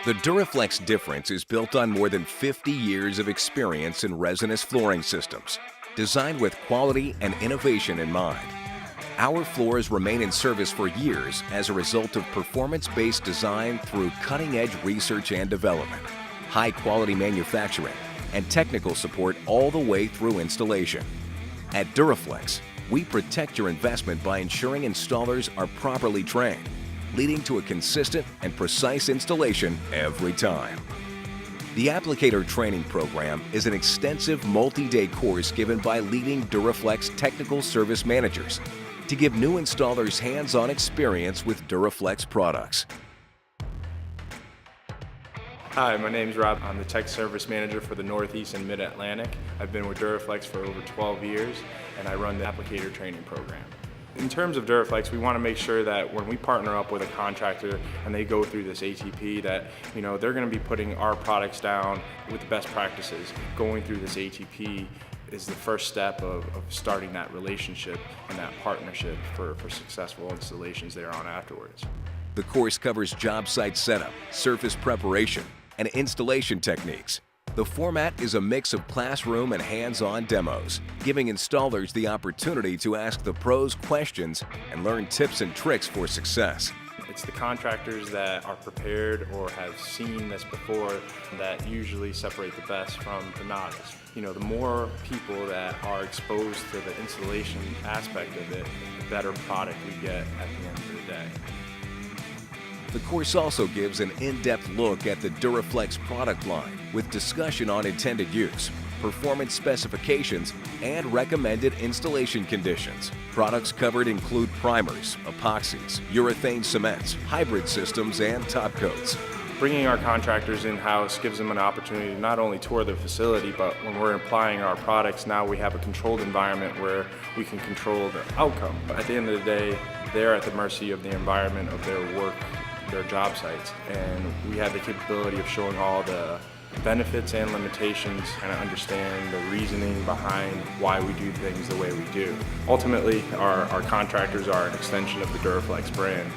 The Dur-A-Flex difference is built on more than 50 years of experience in resinous flooring systems, designed with quality and innovation in mind. Our floors remain in service for years as a result of performance-based design through cutting-edge research and development, high-quality manufacturing, and technical support all the way through installation. At Dur-A-Flex, we protect your investment by ensuring installers are properly trained, leading to a consistent and precise installation every time. The Applicator Training Program is an extensive multi-day course given by leading Dur-A-Flex Technical Service Managers to give new installers hands-on experience with Dur-A-Flex products. Hi, my name is Rob. I'm the Tech Service Manager for the Northeast and Mid-Atlantic. I've been with Dur-A-Flex for over 12 years, and I run the Applicator Training Program. In terms of Dur-A-Flex, we want to make sure that when we partner up with a contractor and they go through this ATP that, they're going to be putting our products down with the best practices. Going through this ATP is the first step of starting that relationship and that partnership for successful installations there on afterwards. The course covers job site setup, surface preparation, and installation techniques. The format is a mix of classroom and hands-on demos, giving installers the opportunity to ask the pros questions and learn tips and tricks for success. It's the contractors that are prepared or have seen this before that usually separate the best from the novice. The more people that are exposed to the installation aspect of it, the better product we get at the end of the day. The course also gives an in-depth look at the Dur-A-Flex product line with discussion on intended use, performance specifications, and recommended installation conditions. Products covered include primers, epoxies, urethane cements, hybrid systems, and top coats. Bringing our contractors in-house gives them an opportunity to not only tour the facility, but when we're applying our products, now we have a controlled environment where we can control the outcome. But at the end of the day, they're at the mercy of the environment of their work, their job sites, and we have the capability of showing all the benefits and limitations and understand the reasoning behind why we do things the way we do. Ultimately, our contractors are an extension of the Dur-A-Flex brand.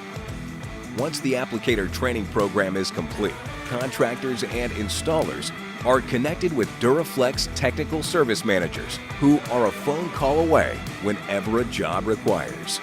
Once the Applicator Training Program is complete, contractors and installers are connected with Dur-A-Flex Technical Service Managers, who are a phone call away whenever a job requires.